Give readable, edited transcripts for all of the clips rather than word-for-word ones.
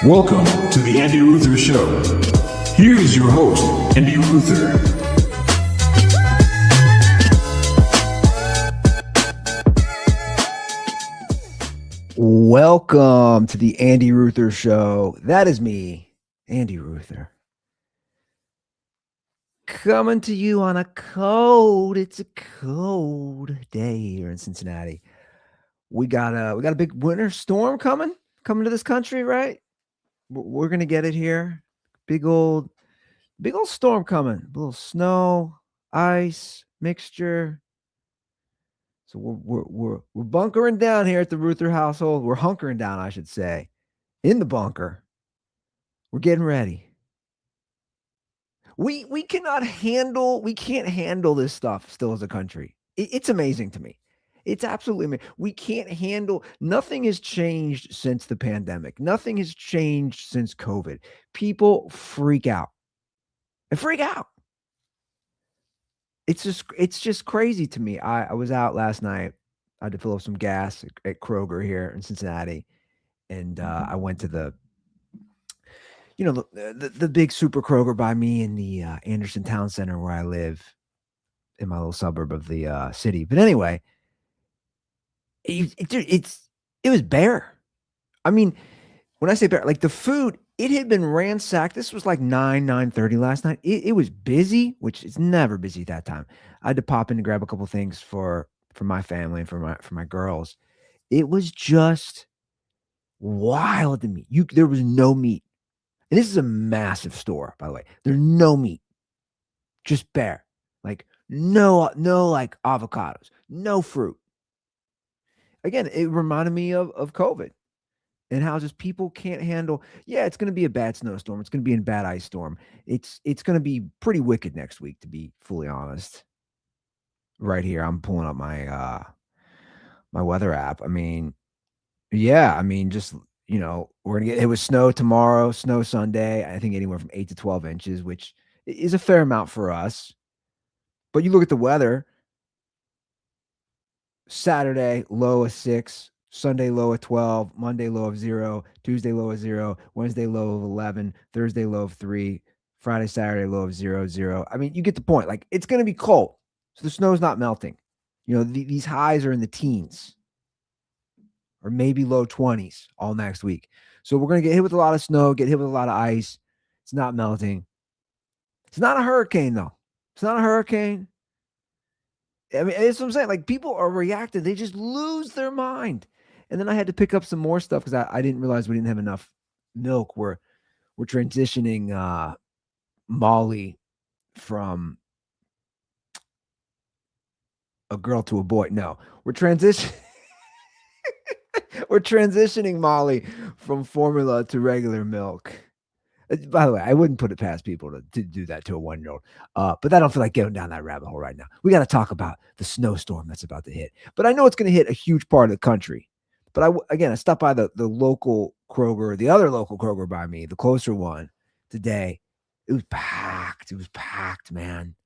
Welcome to the Andy Ruther Show. Here is your host, Andy Ruther. Welcome to the Andy Ruther Show. That is me, Andy Ruther. Coming to you on it's a cold day here in Cincinnati. We got a big winter storm coming to this country, right? We're gonna get it here. Big old storm coming. A little snow, ice mixture. So we're bunkering down here at the Ruther household. We're hunkering down, I should say, in the bunker. We're getting ready. We can't handle this stuff still as a country. It's amazing to me. It's absolutely amazing. We can't handle, nothing has changed since the pandemic. Nothing has changed since COVID. People freak out. They freak out. It's just crazy to me. I was out last night. I had to fill up some gas at Kroger here in Cincinnati. And I went to the big super Kroger by me in the Anderson Town Center where I live in my little suburb of the city. But anyway, it was bare. I mean, when I say bare, like the food, it had been ransacked. This was like 9:30 last night. It was busy, which is never busy at that time. I had to pop in to grab a couple things for my family and for my girls. It was just wild to me. There was no meat. And this is a massive store, by the way. There's no meat, just bare. Like no like avocados, no fruit. Again, it reminded me of COVID and how just people can't handle. Yeah, it's going to be a bad snowstorm. It's going to be a bad ice storm. It's going to be pretty wicked next week, to be fully honest. Right here, I'm pulling up my my weather app. I mean, yeah, I mean, just we're gonna get hit with snow tomorrow, snow Sunday. I think anywhere from 8 to 12 inches, which is a fair amount for us. But you look at the weather. Saturday, low of 6, Sunday, low of 12, Monday, low of 0, Tuesday, low of 0, Wednesday, low of 11, Thursday, low of 3, Friday, Saturday, low of 0, 0. I mean, you get the point. Like, it's going to be cold. So the snow's not melting. These highs are in the teens or maybe low 20s all next week. So we're going to get hit with a lot of snow, get hit with a lot of ice. It's not melting. It's not a hurricane, though. It's not a hurricane. I mean, that's what I'm saying. Like, people are reacting. They just lose their mind. And then I had to pick up some more stuff because I didn't realize we didn't have enough milk. We're transitioning Molly from a girl to a boy. No, we're transitioning Molly from formula to regular milk. By the way, I wouldn't put it past people to do that to a 1-year-old. But I don't feel like going down that rabbit hole right now. We got to talk about the snowstorm that's about to hit. But I know it's going to hit a huge part of the country. But I stopped by the local Kroger, the other local Kroger by me, the closer one today. It was packed. It was packed, man.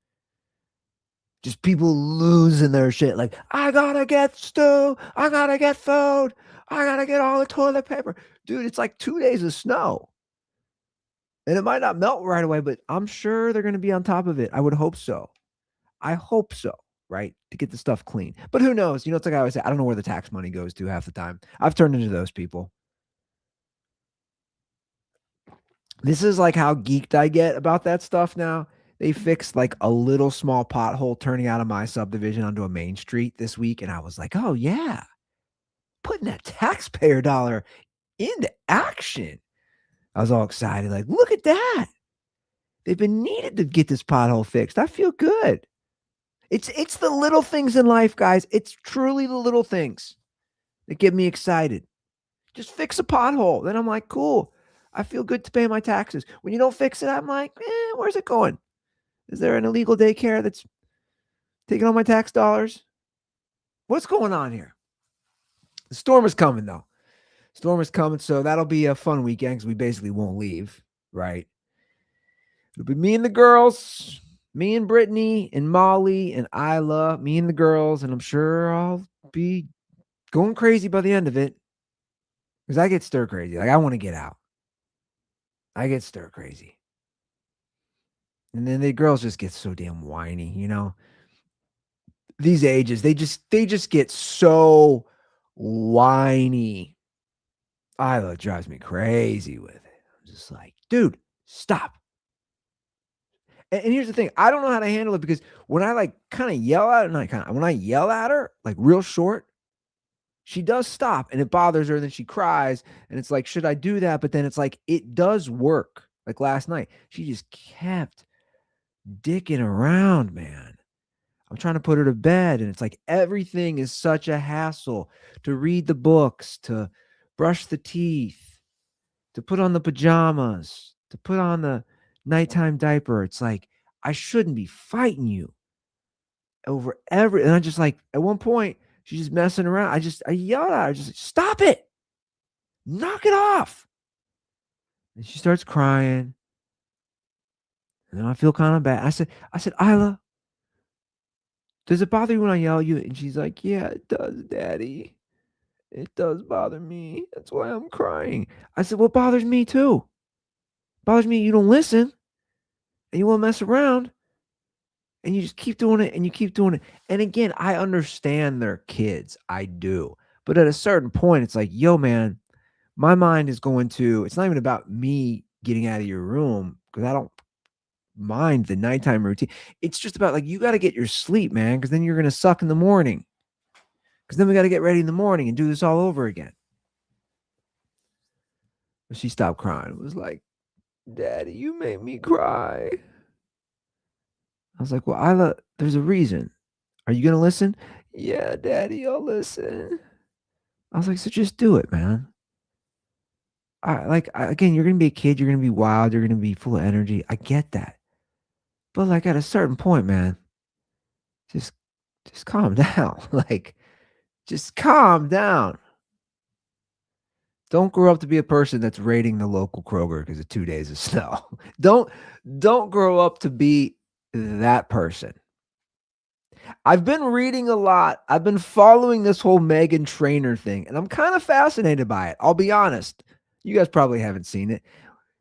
Just people losing their shit. Like, I got to get stew. I got to get food. I got to get all the toilet paper. Dude, it's like 2 days of snow. And it might not melt right away, but I'm sure they're going to be on top of it. I would hope so. I hope so, right? To get the stuff clean. But who knows? It's like I always say, I don't know where the tax money goes to half the time. I've turned into those people. This is like how geeked I get about that stuff now. They fixed like a little small pothole turning out of my subdivision onto a main street this week. And I was like, oh, yeah. Putting that taxpayer dollar into action. I was all excited, like, look at that. They've been needed to get this pothole fixed. I feel good. It's the little things in life, guys. It's truly the little things that get me excited. Just fix a pothole. Then I'm like, cool. I feel good to pay my taxes. When you don't fix it, I'm like, where's it going? Is there an illegal daycare that's taking all my tax dollars? What's going on here? The storm is coming, though. Storm is coming, so that'll be a fun weekend because we basically won't leave, right? It'll be me and the girls, me and Brittany and Molly and Isla, me and the girls, and I'm sure I'll be going crazy by the end of it because I get stir crazy. Like, I want to get out. I get stir crazy. And then the girls just get so damn whiny, you know? These ages, they just get so whiny. Isla drives me crazy with it. I'm just like, dude, stop. And here's the thing, I don't know how to handle it because when I like kind of yell at her, and when I yell at her, like real short, she does stop and it bothers her. Then she cries, and it's like, should I do that? But then it's like, it does work. Like last night, she just kept dicking around, man. I'm trying to put her to bed, and it's like everything is such a hassle to read the books, to brush the teeth, to put on the pajamas, to put on the nighttime diaper. It's like, I shouldn't be fighting you over and I just like, at one point, she's just messing around. I yelled at her, just like, stop it, knock it off. And she starts crying. And then I feel kind of bad. I said, Isla, does it bother you when I yell at you? And she's like, yeah, it does, Daddy. It does bother me. That's why I'm crying. I said, well, it bothers me too. It bothers me you don't listen and you want to mess around and you just keep doing it and you keep doing it. And again, I understand they're kids. I do. But at a certain point, it's like, yo, man, my mind is going to, it's not even about me getting out of your room because I don't mind the nighttime routine. It's just about like, you got to get your sleep, man, because then you're going to suck in the morning. Because then we got to get ready in the morning and do this all over again. But she stopped crying. It was like, Daddy, you made me cry. I was like, well, Isla, there's a reason. Are you going to listen? Yeah, Daddy, I'll listen. I was like, so just do it, man. Again, you're going to be a kid. You're going to be wild. You're going to be full of energy. I get that. But like at a certain point, man, just calm down. Like, just calm down. Don't grow up to be a person that's raiding the local Kroger because of 2 days of snow. Don't grow up to be that person. I've been reading a lot. I've been following this whole Meghan Trainor thing, and I'm kind of fascinated by it. I'll be honest. You guys probably haven't seen it.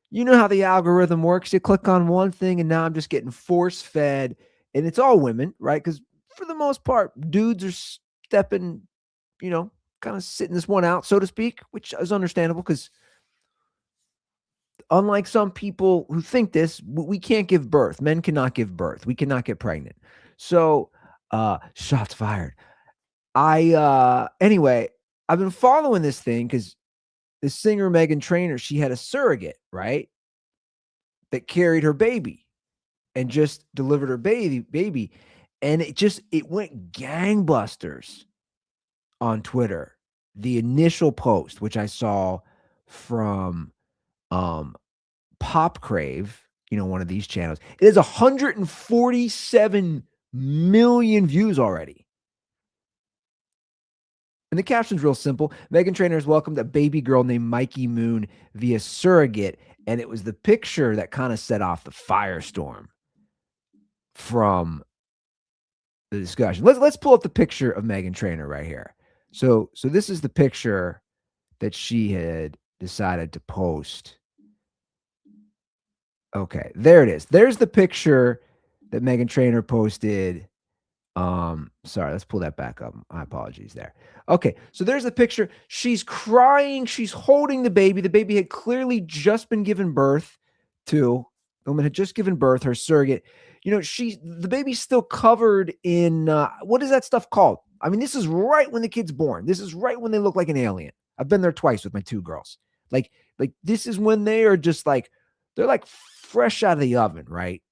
You know how the algorithm works. You click on one thing, and now I'm just getting force fed, and it's all women, right? Because for the most part, dudes are stepping, kind of sitting this one out, so to speak, which is understandable because unlike some people who think this, we can't give birth. Men cannot give birth. We cannot get pregnant. So, shots fired. Anyway, I've been following this thing because the singer Meghan Trainor, she had a surrogate, right? That carried her baby and just delivered her baby. And it went gangbusters on Twitter. The initial post, which I saw from Pop Crave, one of these channels, it has 147 million views already. And the caption's real simple. Meghan Trainor has welcomed a baby girl named Mikey Moon via surrogate. And it was the picture that kind of set off the firestorm from the discussion. Let's pull up the picture of Meghan Trainor right here. So this is the picture that she had decided to post. Okay, there it is. There's the picture that Meghan Trainor posted. Sorry, let's pull that back up. My apologies there. Okay, so there's the picture. She's crying. She's holding the baby. The baby had clearly just been given birth to. The woman had just given birth, her surrogate. The baby's still covered in what is that stuff called? I mean, this is right when the kid's born. This is right when they look like an alien. I've been there twice with my two girls. Like this is when they are just like, they're like fresh out of the oven, right?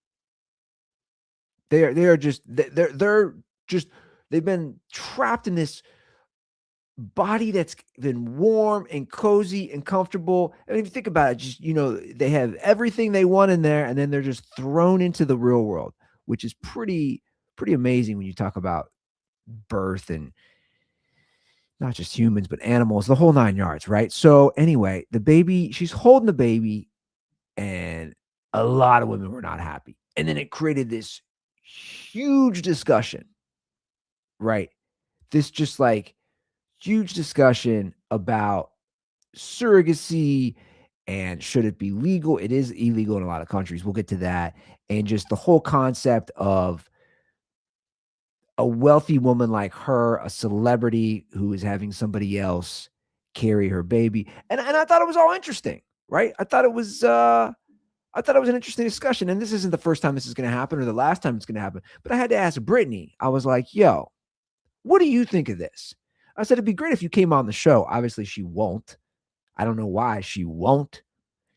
They've been trapped in this body that's been warm and cozy and comfortable. And if you think about it, they have everything they want in there, and then they're just thrown into the real world, which is pretty amazing when you talk about birth and not just humans, but animals, the whole 9 yards, right? So anyway, the baby, she's holding the baby, and a lot of women were not happy. And then it created this huge discussion, right? This just like huge discussion about surrogacy And should it be legal? It is illegal in a lot of countries. We'll get to that. And just the whole concept of a wealthy woman like her, a celebrity who is having somebody else carry her baby. And I thought it was all interesting, right? I thought it was an interesting discussion. And this isn't the first time this is going to happen or the last time it's going to happen. But I had to ask Brittany. I was like, yo, what do you think of this? I said, it'd be great if you came on the show. Obviously, she won't. I don't know why she won't.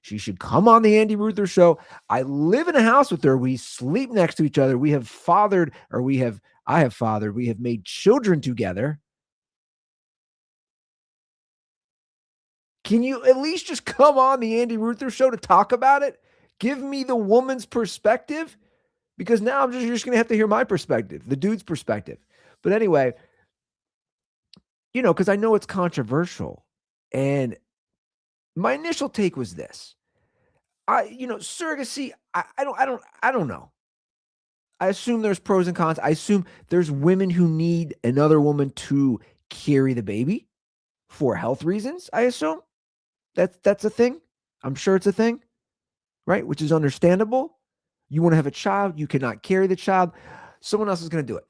She should come on the Andy Ruther show. I live in a house with her. We sleep next to each other. I have fathered. We have made children together. Can you at least just come on the Andy Ruther show to talk about it? Give me the woman's perspective, because now you're just going to have to hear my perspective, the dude's perspective. But anyway, because I know it's controversial. And my initial take was this. Surrogacy, I don't know. I assume there's pros and cons. I assume there's women who need another woman to carry the baby for health reasons. I assume that's a thing. I'm sure it's a thing, right? Which is understandable. You want to have a child, you cannot carry the child. Someone else is going to do it.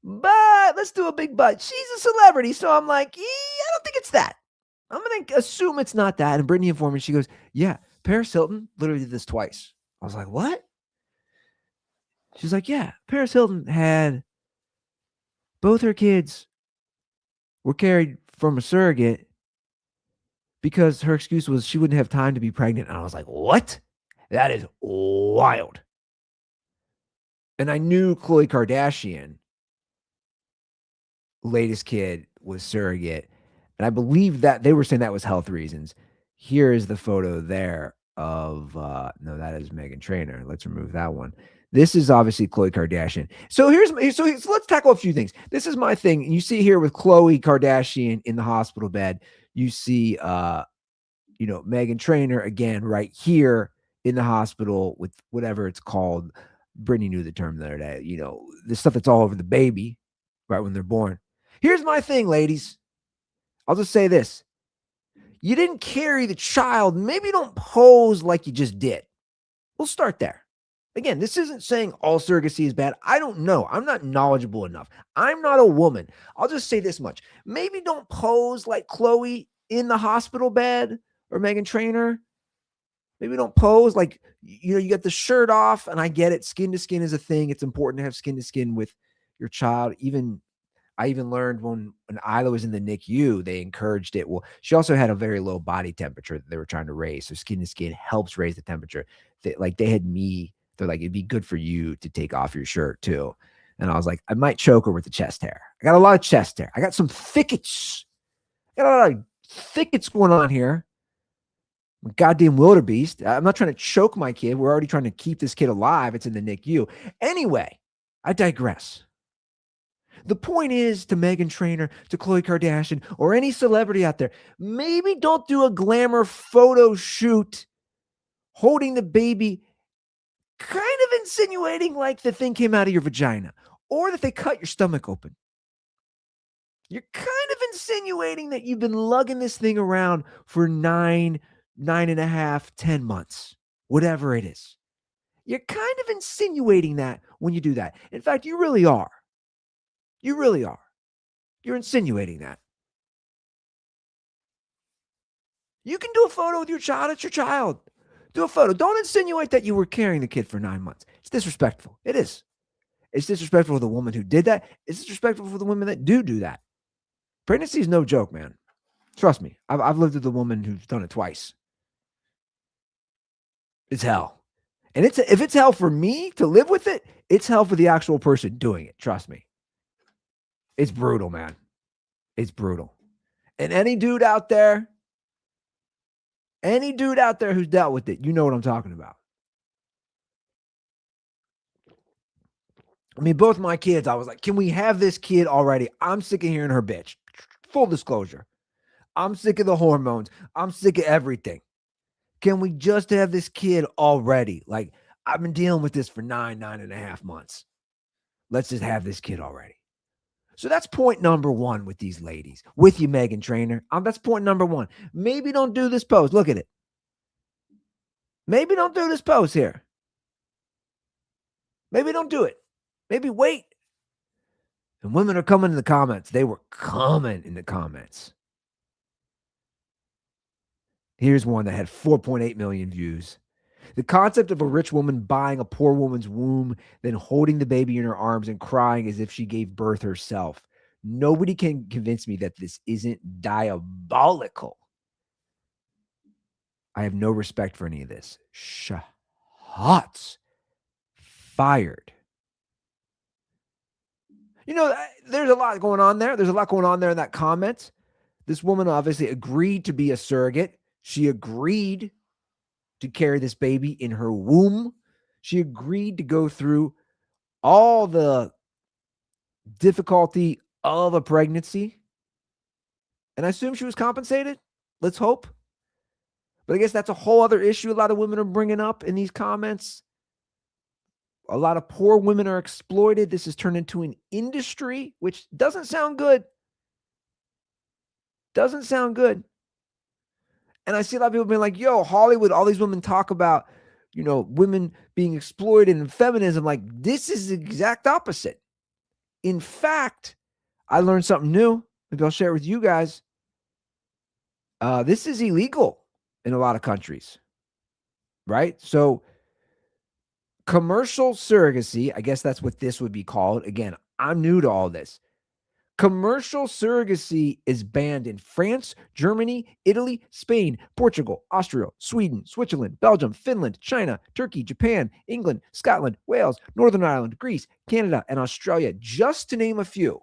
But let's do a big but. She's a celebrity, so I'm like, I don't think it's that. I'm going to assume it's not that. And Brittany informed me, she goes, yeah, Paris Hilton literally did this twice. I was like, what? She's like, yeah, Paris Hilton had both her kids were carried from a surrogate because her excuse was she wouldn't have time to be pregnant. And I was like, what? That is wild. And I knew Khloe Kardashian, latest kid, was surrogate. And I believe that they were saying that was health reasons. Here is the photo there of, no, that is Meghan Trainor. Let's remove that one. This is obviously Khloe Kardashian. So let's tackle a few things. This is my thing. You see here with Khloe Kardashian in the hospital bed, you see, Meghan Trainor again, right here in the hospital with whatever it's called. Brittany knew the term the other day, the stuff that's all over the baby, right when they're born. Here's my thing, ladies. I'll just say this. You didn't carry the child. Maybe don't pose like you just did. We'll start there. Again, this isn't saying all surrogacy is bad. I don't know. I'm not knowledgeable enough. I'm not a woman. I'll just say this much. Maybe don't pose like Khloe in the hospital bed or Meghan Trainor. Maybe don't pose like, you got the shirt off, and I get it. Skin to skin is a thing. It's important to have skin to skin with your child. I even learned when Isla was in the NICU, they encouraged it. Well, she also had a very low body temperature that they were trying to raise. So skin to skin helps raise the temperature. They had me. They're like, it'd be good for you to take off your shirt too. And I was like, I might choke her with the chest hair. I got a lot of chest hair. I got some thickets. I got a lot of thickets going on here. I'm a goddamn wildebeest. I'm not trying to choke my kid. We're already trying to keep this kid alive. It's in the NICU. Anyway, I digress. The point is, to Meghan Trainor, to Khloe Kardashian, or any celebrity out there, maybe don't do a glamour photo shoot holding the baby, kind of insinuating like the thing came out of your vagina, or that they cut your stomach open. You're kind of insinuating that you've been lugging this thing around for 9 and a half, 10 months, whatever it is. You're kind of insinuating that when you do that. In fact, you really are. You really are. You're insinuating that. You can do a photo with your child. It's your child. Do a photo. Don't insinuate that you were carrying the kid for 9 months. It's disrespectful. It is. It's disrespectful for the woman who did that. It's disrespectful for the women that do that. Pregnancy is no joke, man. Trust me. I've lived with a woman who's done it twice. It's hell. And if it's hell for me to live with it, it's hell for the actual person doing it. Trust me. It's brutal, man. It's brutal. And any dude out there who's dealt with it, you know what I'm talking about. I mean, both my kids, I was like, can we have this kid already? I'm sick of hearing her bitch. Full disclosure. I'm sick of the hormones. I'm sick of everything. Can we just have this kid already? Like, I've been dealing with this for 9 and a half months. Let's just have this kid already. So that's point number one with these ladies. With you, Meghan Trainor. That's point number one. Maybe don't do this post. Look at it. Maybe don't do this post here. Maybe don't do it. Maybe wait. And women are coming in the comments. They were coming in the comments. Here's one that had 4.8 million views. The concept of a rich woman buying a poor woman's womb, then holding the baby in her arms and crying as if she gave birth herself. Nobody can convince me that this isn't diabolical. I have no respect for any of this. Shots fired. You know, there's a lot going on there. There's a lot going on there in that comment. This woman obviously agreed to be a surrogate. She agreed to carry this baby in her womb. She agreed to go through all the difficulty of a pregnancy. And I assume she was compensated. Let's hope. But I guess that's a whole other issue a lot of women are bringing up in these comments. A lot of poor women are exploited. This has turned into an industry, which doesn't sound good. Doesn't sound good. And I see a lot of people being like, yo, Hollywood, all these women talk about, you know, women being exploited and feminism. Like, this is the exact opposite. In fact, I learned something new. Maybe I'll share it with you guys. This is illegal in a lot of countries, right? So commercial surrogacy, I guess that's what this would be called. Again, I'm new to all this. Commercial surrogacy is banned in France, Germany, Italy, Spain, Portugal, Austria, Sweden, Switzerland, Belgium, Finland, China, Turkey, Japan, England, Scotland, Wales, Northern Ireland, Greece, Canada, and Australia, just to name a few.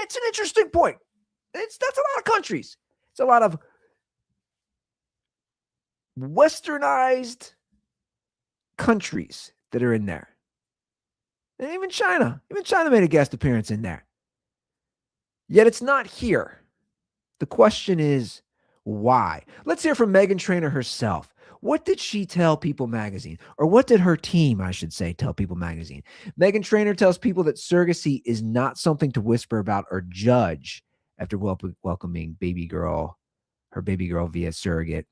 It's an interesting point. That's a lot of countries. It's a lot of westernized countries that are in there. And even China made a guest appearance in there. Yet it's not here. The question is, why? Let's hear from Meghan Trainor herself. What did she tell People Magazine? Or what did her team, I should say, tell People Magazine? Meghan Trainor tells people that surrogacy is not something to whisper about or judge after welcoming her baby girl via surrogate.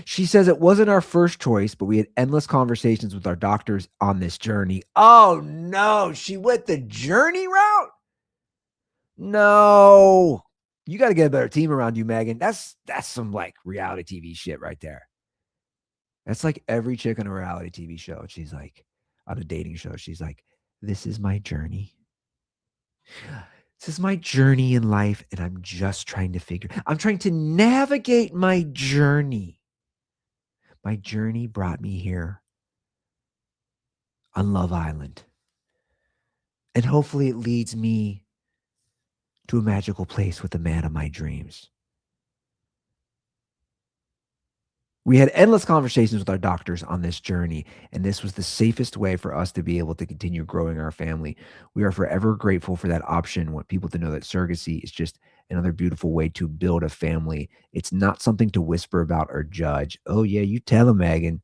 She says it wasn't our first choice, but we had endless conversations with our doctors on this journey. Oh no, she went the journey route? No. You got to get a better team around you, Meghan. That's some like reality TV shit right there. That's like every chick on a reality TV show. She's like, on a dating show, she's like, this is my journey. This is my journey in life, and I'm trying to navigate my journey. My journey brought me here on Love Island. And hopefully it leads me to a magical place with the man of my dreams. We had endless conversations with our doctors on this journey, and this was the safest way for us to be able to continue growing our family. We are forever grateful for that option. I want people to know that surrogacy is just another beautiful way to build a family. It's not something to whisper about or judge. Oh yeah, you tell them, Meghan.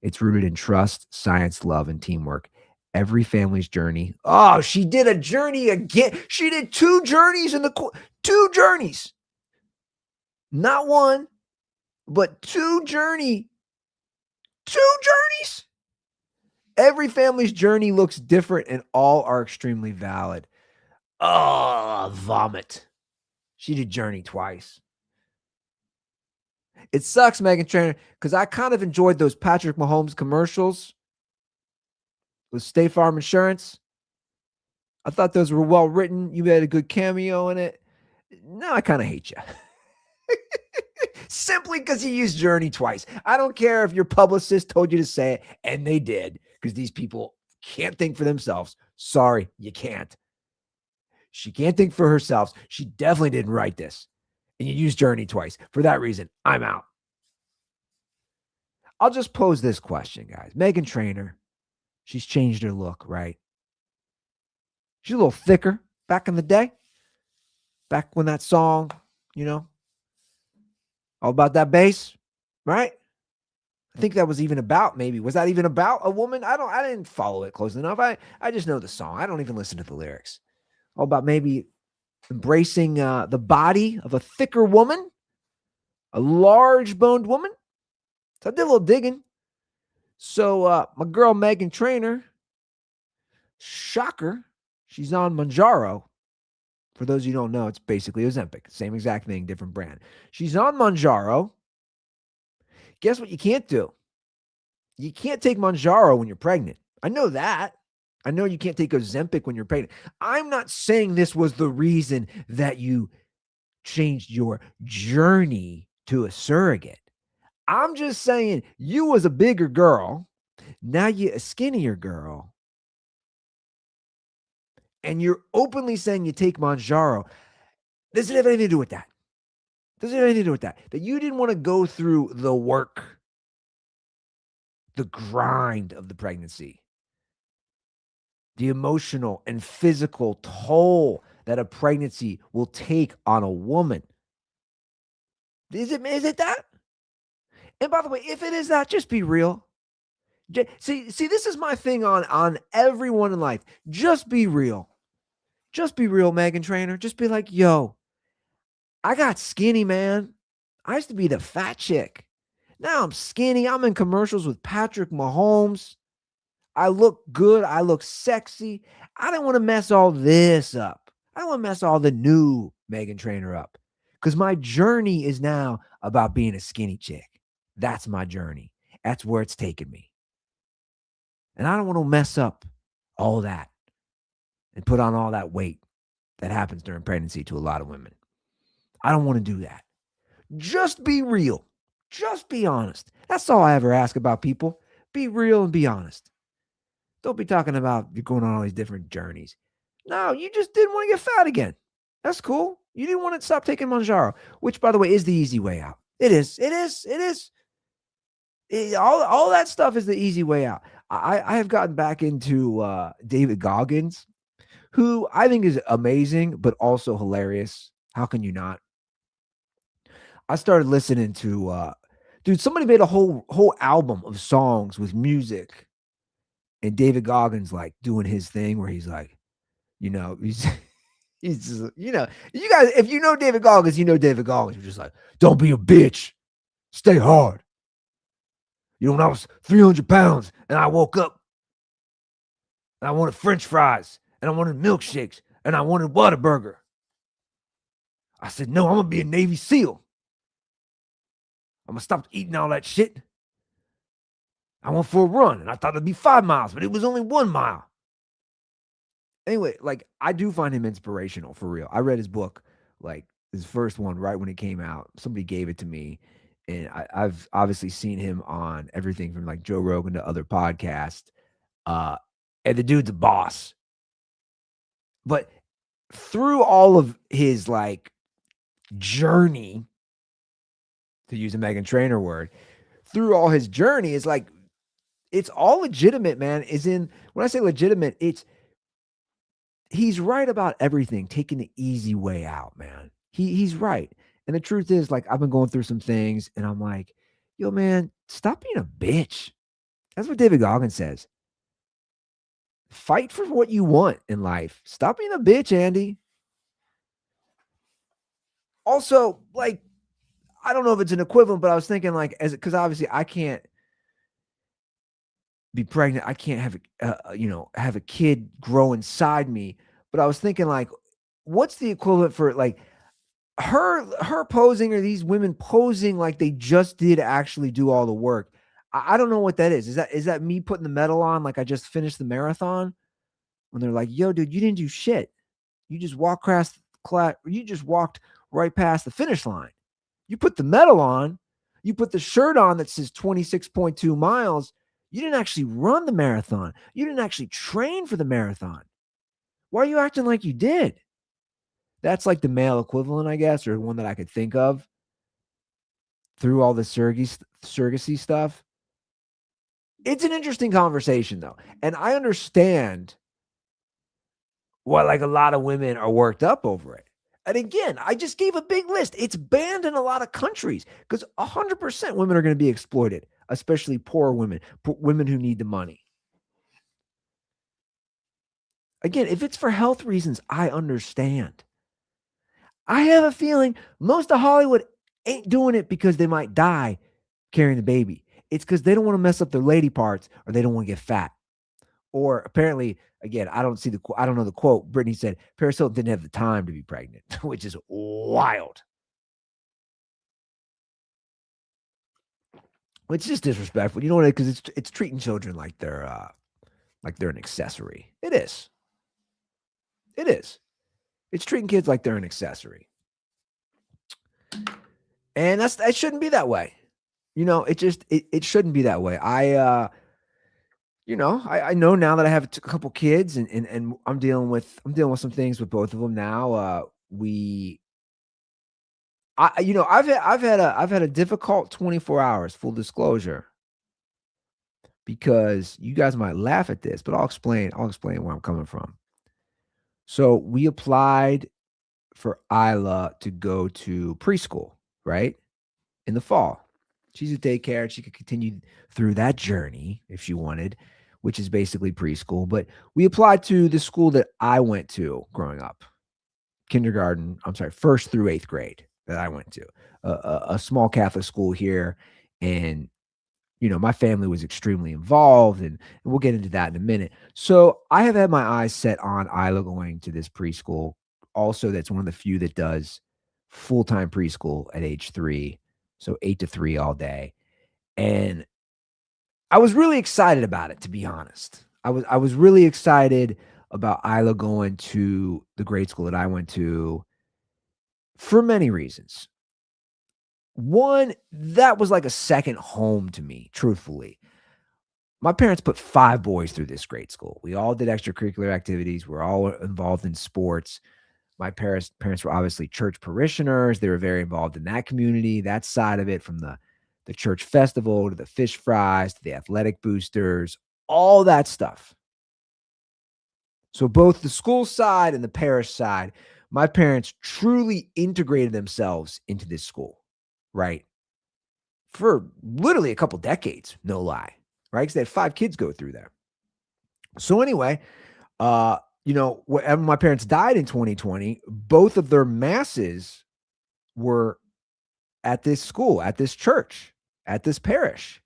It's rooted in trust, science, love, and teamwork. Every family's journey. Oh, she did a journey again. She did two journeys two journeys. Not one, but two journeys. Every family's journey looks different and all are extremely valid. Oh, vomit. She did journey twice. It sucks, Meghan Trainor, because I kind of enjoyed those Patrick Mahomes commercials with State Farm Insurance. I thought those were well written. You had a good cameo in it. Now I kind of hate you. Simply because you used journey twice. I don't care if your publicist told you to say it, and they did, because these people can't think for themselves. Sorry, you can't. She can't think for herself. She definitely didn't write this. And you used journey twice. For that reason, I'm out. I'll just pose this question, guys. Meghan Trainor, she's changed her look, right? She's a little thicker back in the day. Back when that song, all about that bass, right? I think that was even about, maybe, was that even about a woman? I didn't follow it close enough. I just know the song. I don't even listen to the lyrics. All about maybe embracing the body of a thicker woman, a large boned woman. So I did a little digging. So my girl Meghan Trainor, shocker, she's on Manjaro. For those of you who don't know, it's basically Ozempic. Same exact thing, different brand. She's on Manjaro. Guess what you can't do? You can't take Manjaro when you're pregnant. I know that. I know you can't take Ozempic when you're pregnant. I'm not saying this was the reason that you changed your journey to a surrogate. I'm just saying you was a bigger girl. Now you're a skinnier girl. And you're openly saying you take Manjaro. Doesn't have anything to do with that. Doesn't have anything to do with that. That you didn't want to go through the work, the grind of the pregnancy, the emotional and physical toll that a pregnancy will take on a woman. Is it that? And by the way, if it is that, just be real. See, this is my thing on everyone in life. Just be real. Just be real, Meghan Trainor. Just be like, yo, I got skinny, man. I used to be the fat chick. Now I'm skinny. I'm in commercials with Patrick Mahomes. I look good. I look sexy. I don't want to mess all this up. I don't want to mess all the new Meghan Trainor up, because my journey is now about being a skinny chick. That's my journey. That's where it's taken me. And I don't want to mess up all that and put on all that weight that happens during pregnancy to a lot of women. I don't want to do that. Just be real. Just be honest. That's all I ever ask about people. Be real and be honest. Don't be talking about you're going on all these different journeys. No, you just didn't want to get fat again. That's cool. You didn't want to stop taking Manjaro, which, by the way, is the easy way out. It is. All that stuff is the easy way out. I have gotten back into David Goggins, who I think is amazing, but also hilarious. How can you not? I started listening to, dude, somebody made a whole album of songs with music, and David Goggins like doing his thing where he's like, he's just, you guys, if you know David Goggins, you know David Goggins. You're just like, don't be a bitch. Stay hard. When I was 300 pounds and I woke up and I wanted French fries and I wanted milkshakes and I wanted Whataburger, I said, no, I'm going to be a Navy SEAL. I'm going to stop eating all that shit. I went for a run and I thought it'd be 5 miles, but it was only 1 mile. Anyway, like, I do find him inspirational, for real. I read his book, like his first one, right when it came out. Somebody gave it to me. And I've obviously seen him on everything from like Joe Rogan to other podcasts. And the dude's a boss. But through all of his like journey, to use a Meghan Trainor word, through all his journey, is like, it's all legitimate, man. When I say legitimate, he's right about everything, taking the easy way out, man. He's right. And the truth is, like, I've been going through some things and I'm like, yo, man, stop being a bitch. That's what David Goggins says. Fight for what you want in life. Stop being a bitch, Andy. Also, like, I don't know if it's an equivalent, but I was thinking, like, because obviously I can't be pregnant. I can't have a kid grow inside me. But I was thinking, like, what's the equivalent for, like, her posing, or these women posing like they just did actually do all the work? I don't know what that is. Is that me putting the medal on like I just finished the marathon? When they're like, yo, dude, you didn't do shit. You just walked right past the finish line. You put the medal on. You put the shirt on that says 26.2 miles. You didn't actually run the marathon. You didn't actually train for the marathon. Why are you acting like you did? That's like the male equivalent, I guess, or one that I could think of through all the surrogacy stuff. It's an interesting conversation, though. And I understand why, like, a lot of women are worked up over it. And again, I just gave a big list. It's banned in a lot of countries because 100% women are going to be exploited. especially poor women, women who need the money. Again, if it's for health reasons, I understand. I have a feeling most of Hollywood ain't doing it because they might die carrying the baby. It's because they don't want to mess up their lady parts or they don't want to get fat. Or apparently, again, I don't know the quote. Brittany said Paris Hilton didn't have the time to be pregnant, which is wild. It's just disrespectful. You know what? Because it's treating children like they're an accessory. It is. It is. It's treating kids like they're an accessory. And that shouldn't be that way. It shouldn't be that way. I know now that I have a couple kids and I'm dealing with some things with both of them now. I've had a difficult 24 hours, full disclosure, because you guys might laugh at this, but I'll explain where I'm coming from. So we applied for Isla to go to preschool, right? In the fall. She's at daycare and she could continue through that journey if she wanted, which is basically preschool. But we applied to the school that I went to growing up, first through eighth grade that I went to, a small Catholic school here. And, my family was extremely involved, and we'll get into that in a minute. So I have had my eyes set on Isla going to this preschool. Also, that's one of the few that does full-time preschool at age 3. So 8 to 3 all day. And I was really excited about it, to be honest. I was really excited about Isla going to the grade school that I went to for many reasons. One, that was like a second home to me, truthfully. My parents put 5 boys through this grade school. We all did extracurricular activities. We're all involved in sports. My parents were obviously church parishioners. They were very involved in that community, that side of it, from the church festival to the fish fries to the athletic boosters, all that stuff. So both the school side and the parish side, my parents truly integrated themselves into this school, right? For literally a couple decades, no lie, right? Because they had 5 kids go through there. So anyway, when my parents died in 2020, both of their masses were at this school, at this church, at this parish.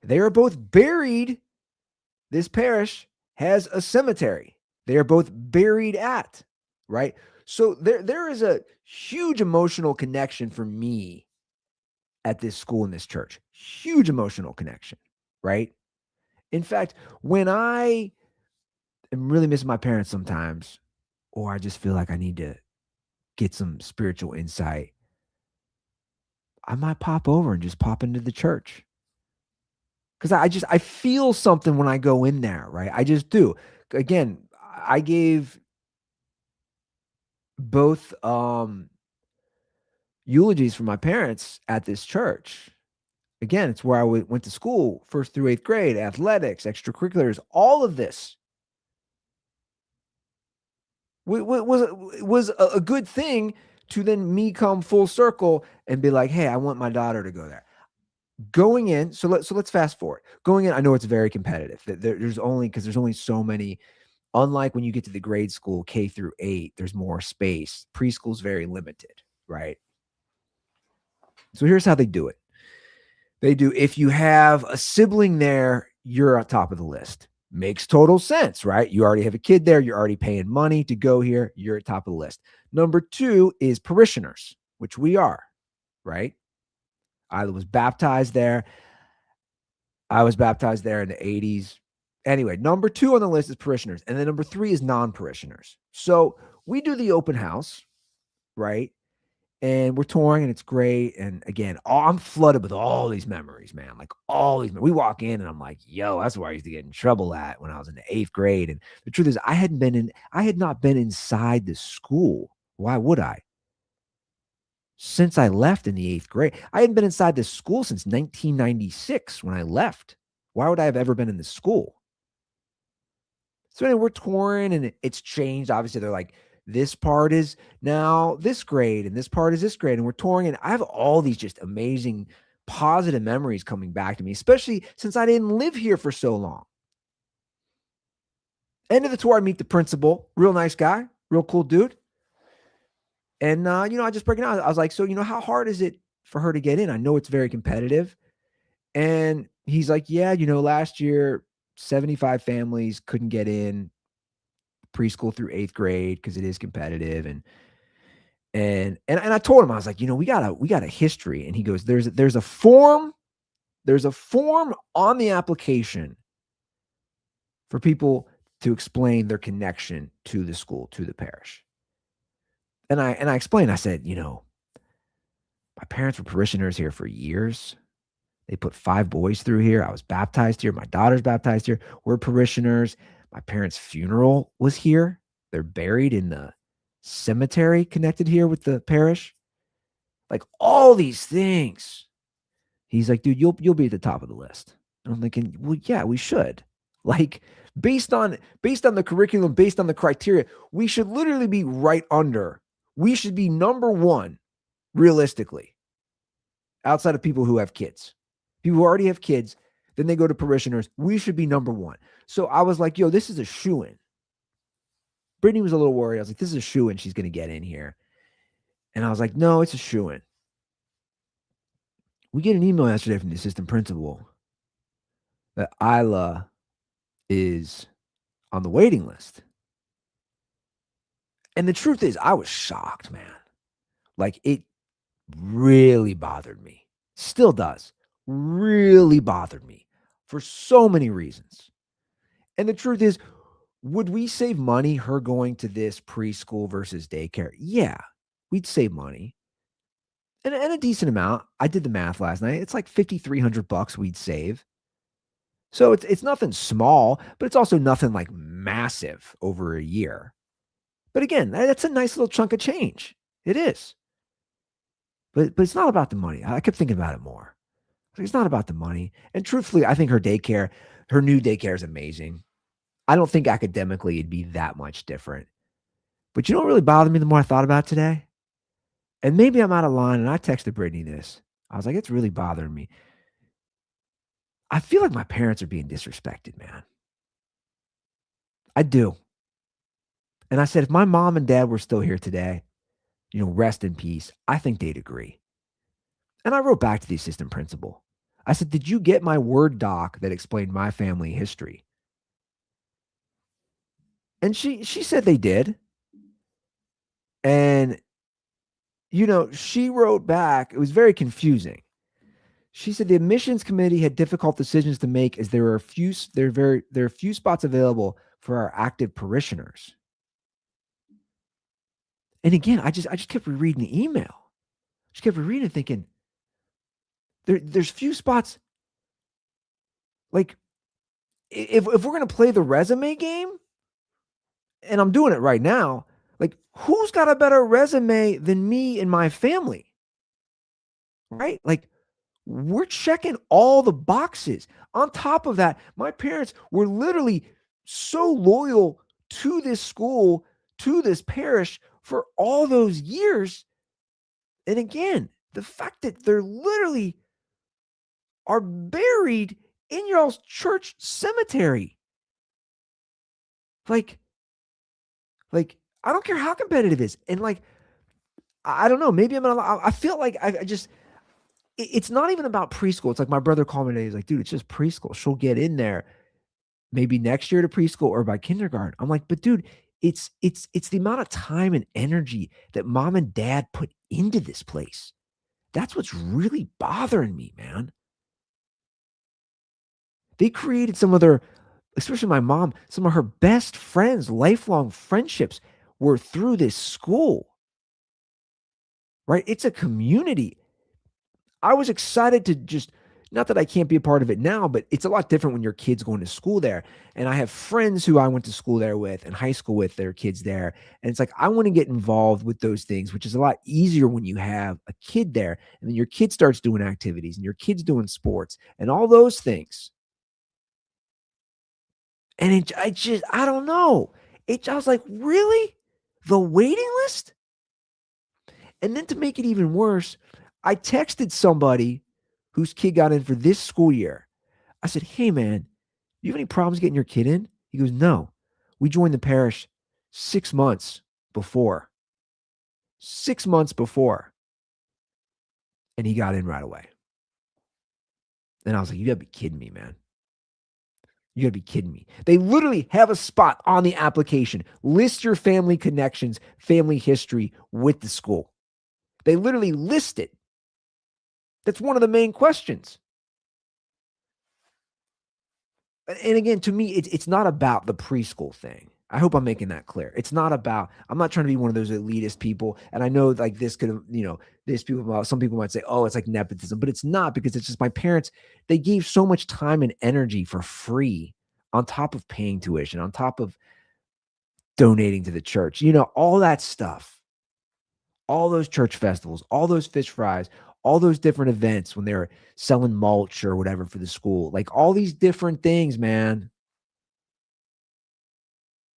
They are both buried. This parish has a cemetery. They are both buried at, right? So there is a huge emotional connection for me at this school and this church. Huge emotional connection, right? In fact, when I am really missing my parents sometimes, or I just feel like I need to get some spiritual insight, I might pop over and just pop into the church. Because I feel something when I go in there, right? I just do. Again, I gave both eulogies for my parents at this church. Again, it's where I went to school, 1st through 8th grade, athletics, extracurriculars, all of this was a good thing to then me come full circle and be like, hey, I want my daughter to go there. Going in, so let's fast forward. Going in, I know it's very competitive. There's only so many. Unlike when you get to the grade school, K through 8, there's more space. Preschool's very limited, right? So here's how they do it. They do, if you have a sibling there, you're on top of the list. Makes total sense, right? You already have a kid there. You're already paying money to go here. You're at top of the list. Number 2 is parishioners, which we are, right? Isla was baptized there. I was baptized there in the 80s. Anyway, number 2 on the list is parishioners. And then number 3 is non-parishioners. So we do the open house, right? And we're touring and it's great. And again, I'm flooded with all these memories, man. Like all these. We walk in and I'm like, yo, that's where I used to get in trouble at when I was in the 8th grade. And the truth is, I had not been inside the school. Why would I? Since I left in the 8th grade. I hadn't been inside the school since 1996 when I left. Why would I have ever been in the school? So anyway, we're touring and it's changed. Obviously, they're like, this part is now this grade and this part is this grade. And we're touring and I have all these just amazing positive memories coming back to me, especially since I didn't live here for so long. End of the tour, I meet the principal, real nice guy, real cool dude. And, I just break it down. I was like, so, how hard is it for her to get in? I know it's very competitive. And he's like, yeah, last year, 75 families couldn't get in preschool through 8th grade because it is competitive. And I told him, I was like, we got a history. And he goes, there's a form on the application for people to explain their connection to the school, to the parish. And I explained, I said, my parents were parishioners here for years. They put 5 boys through here. I was baptized here. My daughter's baptized here. We're parishioners. My parents' funeral was here. They're buried in the cemetery connected here with the parish. Like all these things. He's like, dude, you'll be at the top of the list. And I'm thinking, well, yeah, we should. Like based on the curriculum, based on the criteria, we should literally be right under. We should be number 1, realistically, outside of people who have kids. People who already have kids, then they go to parishioners. We should be number 1. So I was like, yo, this is a shoo-in. Brittany was a little worried. I was like, this is a shoo-in. She's going to get in here. And I was like, no, it's a shoo-in. We get an email yesterday from the assistant principal that Isla is on the waiting list. And the truth is, I was shocked, man. Like, it really bothered me. Still does. Really bothered me for so many reasons. And the truth is, would we save money her going to this preschool versus daycare? Yeah, we'd save money. And a decent amount. I did the math last night. It's like $5,300 we'd save. So it's nothing small, but it's also nothing like massive over a year. But again, that's a nice little chunk of change. It is. But it's not about the money. I kept thinking about it more. It's not about the money. And truthfully, I think her new daycare is amazing. I don't think academically it'd be that much different. But you know what really bothered me the more I thought about it today? And maybe I'm out of line, and I texted Brittany this. I was like, it's really bothering me. I feel like my parents are being disrespected, man. I do. And I said, if my mom and dad were still here today, rest in peace, I think they'd agree. And I wrote back to the assistant principal. I said, did you get my Word doc that explained my family history? And she said they did. And, she wrote back, it was very confusing. She said the admissions committee had difficult decisions to make as there are few spots available for our active parishioners. And again, I just kept rereading the email. Just kept rereading it thinking, there's few spots. Like, if we're going to play the resume game, and I'm doing it right now, like, who's got a better resume than me and my family? Right? Like, we're checking all the boxes. On top of that, my parents were literally so loyal to this school, to this parish for all those years. And again, the fact that they're literally are buried in y'all's church cemetery. Like, I don't care how competitive it is. And like, I don't know, maybe I feel like it's not even about preschool. It's like my brother called me today. He's like, dude, it's just preschool. She'll get in there maybe next year to preschool or by kindergarten. I'm like, but dude, it's the amount of time and energy that mom and dad put into this place. That's what's really bothering me, man. They created especially my mom, some of her best friends, lifelong friendships were through this school, right? It's a community. I was excited to not that I can't be a part of it now, but it's a lot different when your kid's going to school there. And I have friends who I went to school there with and high school with their kids there. And it's like, I want to get involved with those things, which is a lot easier when you have a kid there and then your kid starts doing activities and your kid's doing sports and all those things. And I don't know. I was like, really? The waiting list? And then to make it even worse, I texted somebody whose kid got in for this school year. I said, hey, man, do you have any problems getting your kid in? He goes, no. We joined the parish 6 months before. 6 months before. And he got in right away. And I was like, you got to be kidding me, man. You got to be kidding me. They literally have a spot on the application. List your family connections, family history with the school. They literally list it. That's one of the main questions. And again, to me, it's not about the preschool thing. I hope I'm making that clear. It's not about, I'm not trying to be one of those elitist people. And I know like this could, some people might say, oh, it's like nepotism, but it's not, because it's just my parents, they gave so much time and energy for free on top of paying tuition, on top of donating to the church, all that stuff, all those church festivals, all those fish fries, all those different events when they were selling mulch or whatever for the school, like all these different things, man.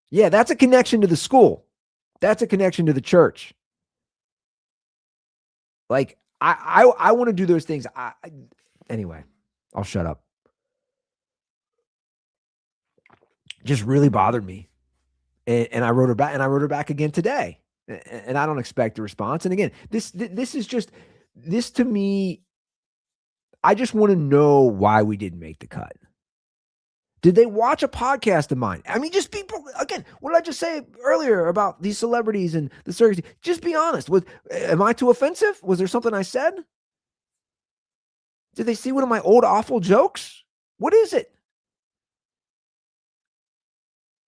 Yeah, that's a connection to the school. That's a connection to the church. Like I want to do those things. Anyway, I'll shut up. Just really bothered me. And I wrote her back, and I wrote her back again today. And I don't expect a response. And again, this is just, this to me, I just want to know why we didn't make the cut. Did they watch a podcast of mine? I mean, just people, again, what did I just say earlier about these celebrities and the surrogacy? Just be honest. Am I too offensive? Was there something I said? Did they see one of my old awful jokes? What is it?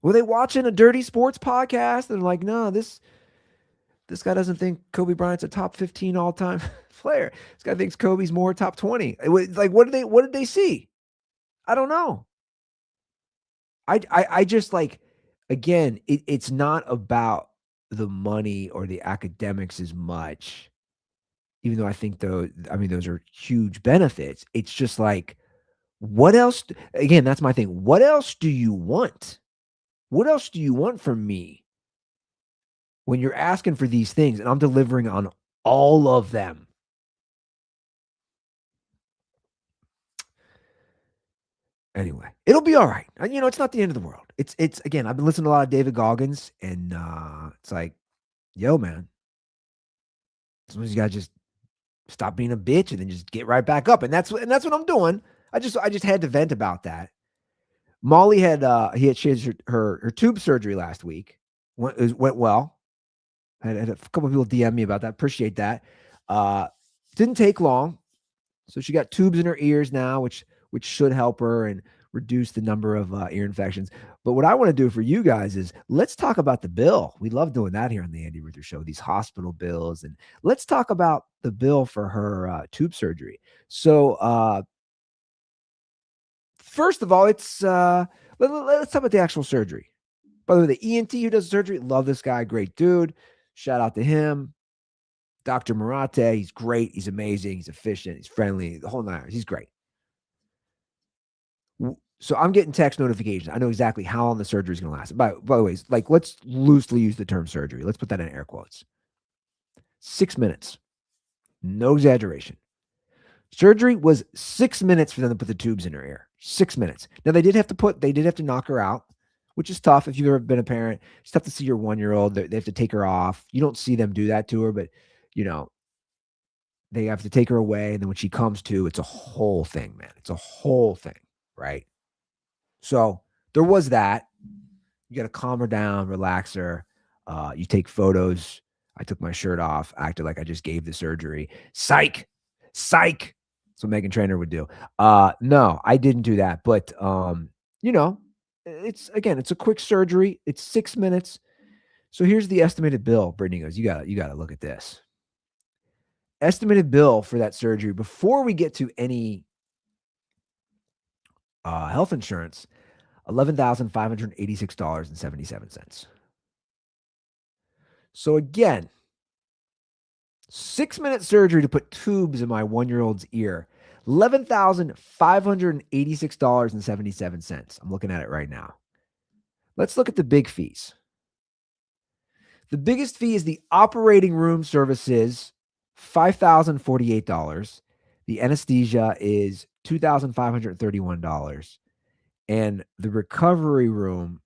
Were they watching a dirty sports podcast? And they're like, no, this guy doesn't think Kobe Bryant's a top 15 all-time player. This guy thinks Kobe's more top 20. Like, what did they see? I don't know. I just like, again, it's not about the money or the academics as much, even though I think those are huge benefits. It's just like, what else? Again, that's my thing. What else do you want? What else do you want from me when you're asking for these things and I'm delivering on all of them? Anyway, it'll be all right. It's not the end of the world. It's again, I've been listening to a lot of David Goggins, and it's like, yo, man, sometimes you gotta just stop being a bitch and then just get right back up. And that's what I'm doing. I just had to vent about that. Molly she had her tube surgery last week. Went well. I had a couple of people DM me about that. Appreciate that. Didn't take long. So she got tubes in her ears now, which should help her and reduce the number of ear infections. But what I want to do for you guys is, let's talk about the bill. We love doing that here on the Andy Ruther Show, these hospital bills. And let's talk about the bill for her tube surgery. So first of all, let's talk about the actual surgery. By the way, the ENT who does surgery, love this guy. Great dude. Shout out to him. Dr. Murate, he's great. He's amazing. He's efficient. He's friendly. The whole nine. He's great. So I'm getting text notifications. I know exactly how long the surgery is going to last. By the way, like, let's loosely use the term surgery. Let's put that in air quotes. 6 minutes. No exaggeration. Surgery was 6 minutes for them to put the tubes in her ear. 6 minutes. Now they did have to knock her out, which is tough. If you've ever been a parent, it's tough to see your 1-year-old. They have to take her off. You don't see them do that to her, but they have to take her away. And then when she comes to, it's a whole thing, man. It's a whole thing. Right. So there was that. You got to calm her down, relax her. You take photos. I took my shirt off, acted like I just gave the surgery. Psych. That's what Meghan Trainor would do. No, I didn't do that. But, it's a quick surgery. It's 6 minutes. So here's the estimated bill. Brittany goes, you got to look at this. Estimated bill for that surgery before we get to any health insurance, $11,586.77. So again, 6-minute surgery to put tubes in my 1-year-old's ear, $11,586.77. I'm looking at it right now. Let's look at the big fees. The biggest fee is the operating room services, $5,048. The anesthesia is $2,531, and the recovery room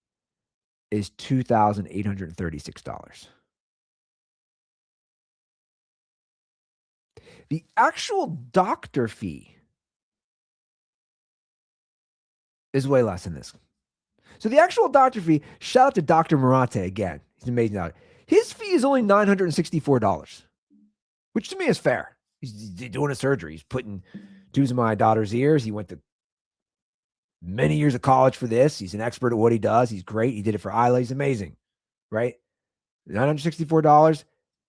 is $2,836. The actual doctor fee is way less than this. So the actual doctor fee, shout out to Dr. Morate again. He's an amazing doctor. His fee is only $964, which to me is fair. He's doing a surgery. He's putting tubes in my daughter's ears. He went to many years of college for this. He's an expert at what he does. He's great. He did it for Isla. He's amazing, right? $964.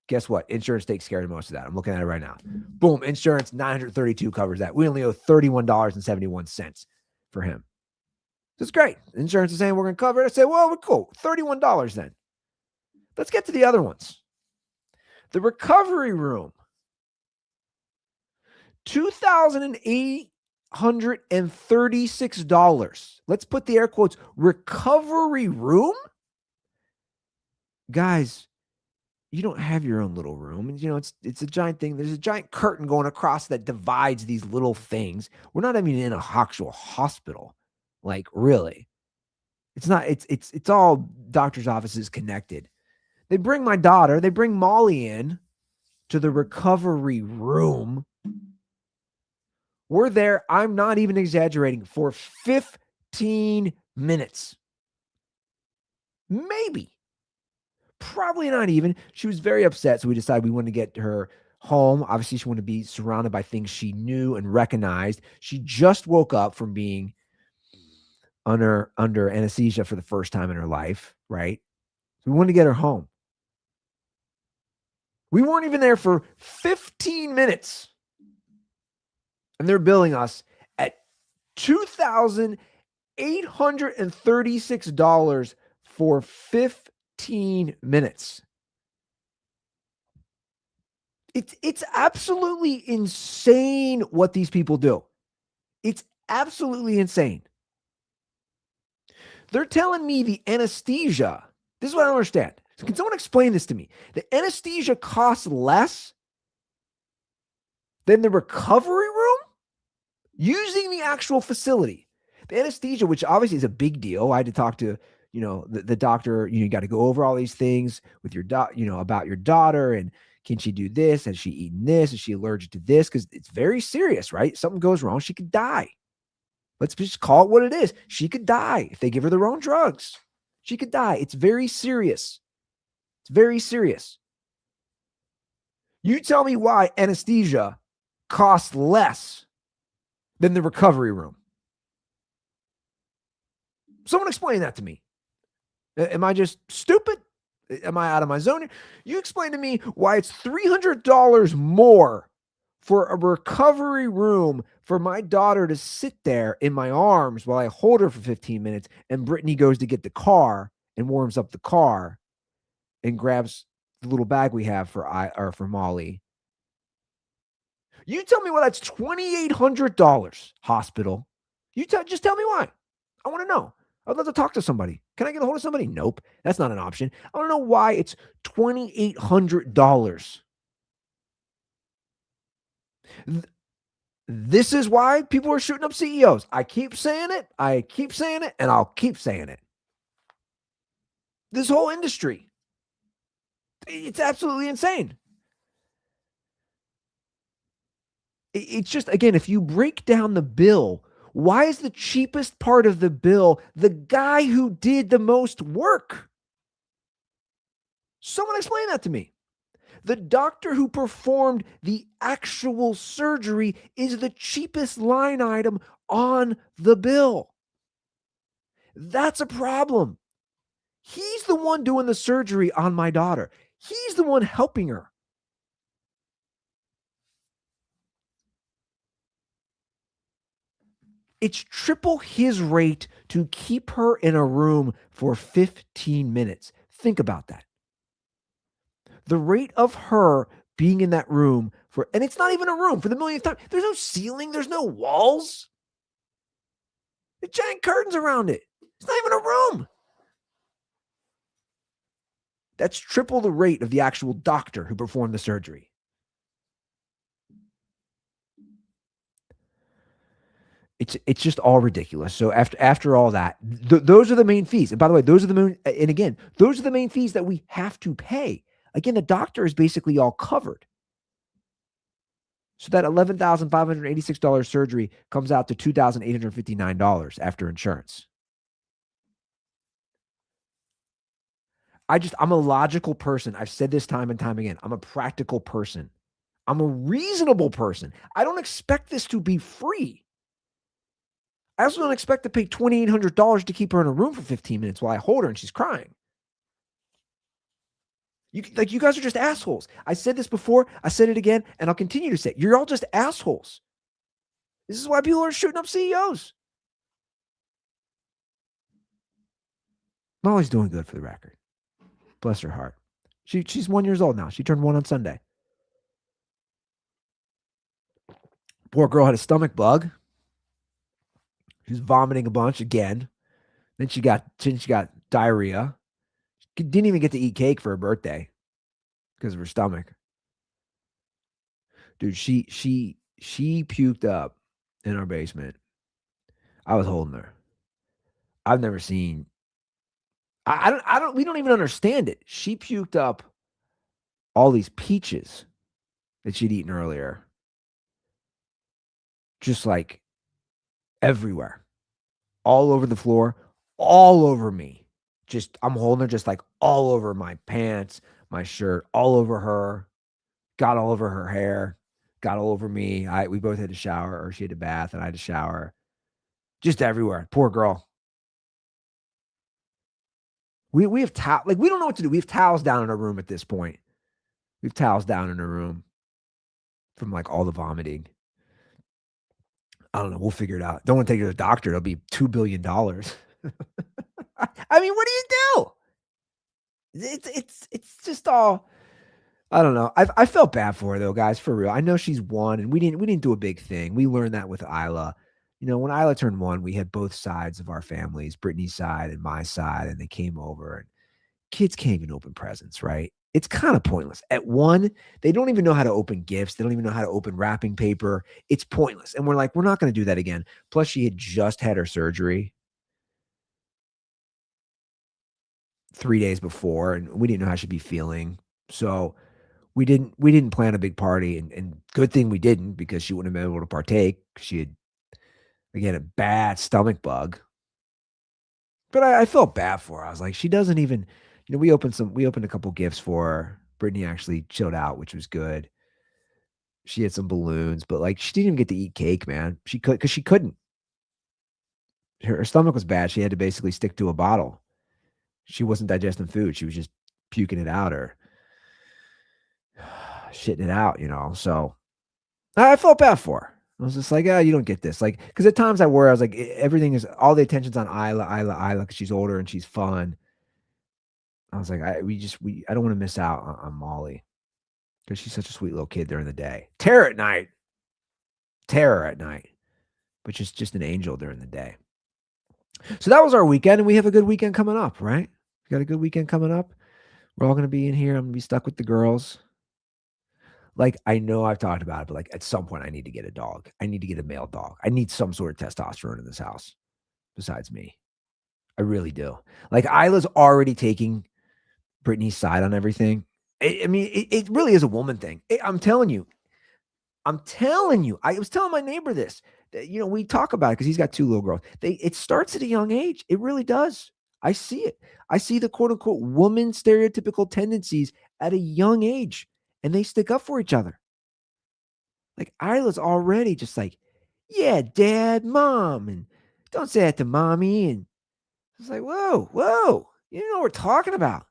Guess what? Insurance takes care of most of that. I'm looking at it right now. Boom. Insurance, $932 covers that. We only owe $31.71 for him. That's great. Insurance is saying we're going to cover it. I say, well, we're cool. $31 then. Let's get to the other ones. The recovery room, $2,836. Let's put the air quotes, recovery room? Guys, you don't have your own little room. And, it's a giant thing. There's a giant curtain going across that divides these little things. We're not even in an actual hospital. Like, really. It's not, it's all doctor's offices connected. They bring my daughter, they bring Molly in to the recovery room. We're there, I'm not even exaggerating, for 15 minutes. Maybe. Probably not even. She was very upset, so we decided we wanted to get her home. Obviously, she wanted to be surrounded by things she knew and recognized. She just woke up from being under anesthesia for the first time in her life, right? So we wanted to get her home. We weren't even there for 15 minutes. And they're billing us at $2,836 for 15 minutes. It's absolutely insane what these people do. It's absolutely insane. They're telling me the anesthesia, this is what I don't understand. So can someone explain this to me? The anesthesia costs less than the recovery room using the actual facility. The anesthesia, which obviously is a big deal. I had to talk to, the doctor. You got to go over all these things with your about your daughter, and can she do this? Has she eaten this? Is she allergic to this? Because it's very serious, right? Something goes wrong, she could die. Let's just call it what it is. She could die if they give her the wrong drugs. She could die. It's very serious. It's very serious. You tell me why anesthesia costs less than the recovery room. Someone explain that to me. Am I just stupid? Am I out of my zone? You explain to me why it's $300 more for a recovery room for my daughter to sit there in my arms while I hold her for 15 minutes, and Brittany goes to get the car and warms up the car and grabs the little bag we have for Molly. You tell me why that's $2,800 hospital. Just tell me why. I want to know. I'd love to talk to somebody. Can I get a hold of somebody? Nope. That's not an option. I want to know why it's $2,800. This is why people are shooting up CEOs. I keep saying it, and I'll keep saying it. This whole industry, it's absolutely insane. It's just, again, if you break down the bill, why is the cheapest part of the bill the guy who did the most work? Someone explain that to me. The doctor who performed the actual surgery is the cheapest line item on the bill. That's a problem. He's the one doing the surgery on my daughter. He's the one helping her. It's triple his rate to keep her in a room for 15 minutes. Think about that. The rate of her being in that room and it's not even a room for the millionth time. There's no ceiling. There's no walls. There's giant curtains around it. It's not even a room. That's triple the rate of the actual doctor who performed the surgery. It's just all ridiculous. So after all that, those are the main fees. And by the way, those are the main. And again, those are the main fees that we have to pay. Again, the doctor is basically all covered. So that $11,586 surgery comes out to $2,859 after insurance. I'm a logical person. I've said this time and time again. I'm a practical person. I'm a reasonable person. I don't expect this to be free. I also don't expect to pay $2,800 to keep her in a room for 15 minutes while I hold her and she's crying. You guys are just assholes. I said this before. I said it again, and I'll continue to say it. You're all just assholes. This is why people are shooting up CEOs. Molly's doing good, for the record. Bless her heart. She's 1 year old now. She turned 1 on Sunday. Poor girl had a stomach bug. She was vomiting a bunch again. Then she got diarrhea. She didn't even get to eat cake for her birthday because of her stomach. Dude, she puked up in our basement. I was holding her. I've never seen. We don't even understand it. She puked up all these peaches that she'd eaten earlier. Just like everywhere. All over the floor, all over me. Just, I'm holding her just like all over my pants, my shirt, all over her. Got all over her hair. Got all over me. We both had to shower, or she had a bath and I had to shower. Just everywhere. Poor girl. We have we don't know what to do. We have towels down in our room at this point. We have towels down in our room from like all the vomiting. I don't know. We'll figure it out. Don't want to take her to the doctor. It'll be $2 billion. I mean, what do you do? It's just all. I don't know. I felt bad for her though, guys. For real. I know she's 1, and we didn't do a big thing. We learned that with Isla. You know, when Isla turned 1, we had both sides of our families, Brittany's side and my side, and they came over. And kids can't even open presents, right? It's kind of pointless. At 1, they don't even know how to open gifts. They don't even know how to open wrapping paper. It's pointless. And we're like, we're not going to do that again. Plus, she had just had her surgery 3 days before, and we didn't know how she'd be feeling. So we didn't plan a big party, and good thing we didn't, because she wouldn't have been able to partake. She had, again, a bad stomach bug. But I felt bad for her. I was like, she doesn't even, we opened a couple gifts for her. Brittany actually chilled out, which was good. She had some balloons, but like she didn't even get to eat cake, man. She couldn't. Her stomach was bad. She had to basically stick to a bottle. She wasn't digesting food. She was just puking it out or shitting it out, So I felt bad for her. I was just like, you don't get this. Like, because at times I was like, everything is, all the attention's on Isla, because she's older and she's fun. I was like, I don't want to miss out on Molly, because she's such a sweet little kid during the day. Terror at night, but just an angel during the day. So that was our weekend, and we have a good weekend coming up, right? We got a good weekend coming up. We're all going to be in here. I'm going to be stuck with the girls. Like, I know I've talked about it, but like at some point I need to get a dog. I need to get a male dog. I need some sort of testosterone in this house besides me. I really do. Like, Isla's already taking Brittany's side on everything. It really is a woman thing. I'm telling you. I was telling my neighbor this. We talk about it because he's got 2 little girls. It starts at a young age. It really does. I see it. I see the quote unquote woman stereotypical tendencies at a young age, and they stick up for each other. Like, Isla's already just like, yeah, dad, mom, and don't say that to mommy. And it's like, whoa, you know what we're talking about.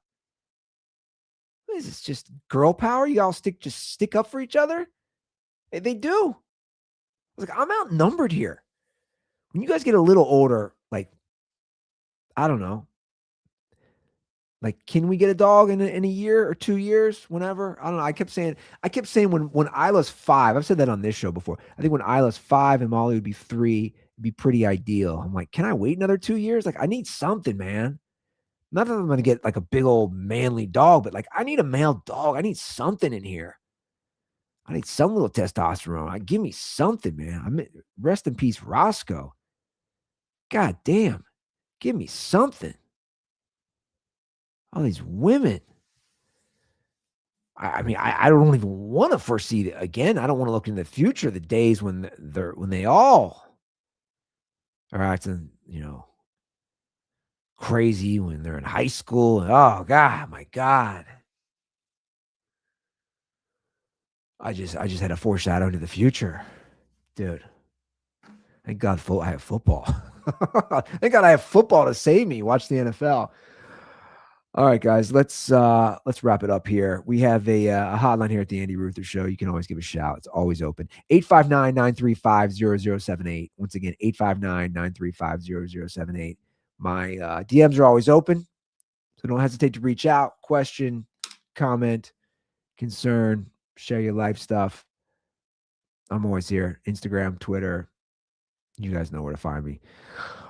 What is this, just girl power? You all stick up for each other? They do. I was like, I'm outnumbered here. When you guys get a little older, like, I don't know. Like, can we get a dog in a year or 2 years? Whenever? I don't know. I kept saying when Isla's 5, I've said that on this show before. I think when Isla's 5 and Molly would be 3, it'd be pretty ideal. I'm like, can I wait another 2 years? Like, I need something, man. Not that I'm going to get like a big old manly dog, but like, I need a male dog. I need something in here. I need some little testosterone. Give me something, man. Rest in peace, Roscoe. God damn. Give me something. All these women. I don't even want to foresee it again. I don't want to look in the future, the days when they all are acting, crazy when they're in high school. Oh God, my God. I just had a foreshadow into the future. Dude. Thank God I have football. Thank God I have football to save me. Watch the NFL. All right, guys, let's wrap it up here. We have a hotline here at the Andy Ruther Show. You can always give a shout. It's always open. 859-935-0078. Once again, 859-935-0078. My DMs are always open, so don't hesitate to reach out, question, comment, concern, share your life stuff. I'm always here. Instagram, Twitter. You guys know where to find me.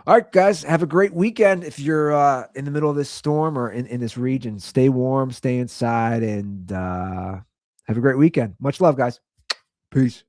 All right, guys, have a great weekend. If you're in the middle of this storm or in this region, stay warm, stay inside, and have a great weekend. Much love, guys. Peace.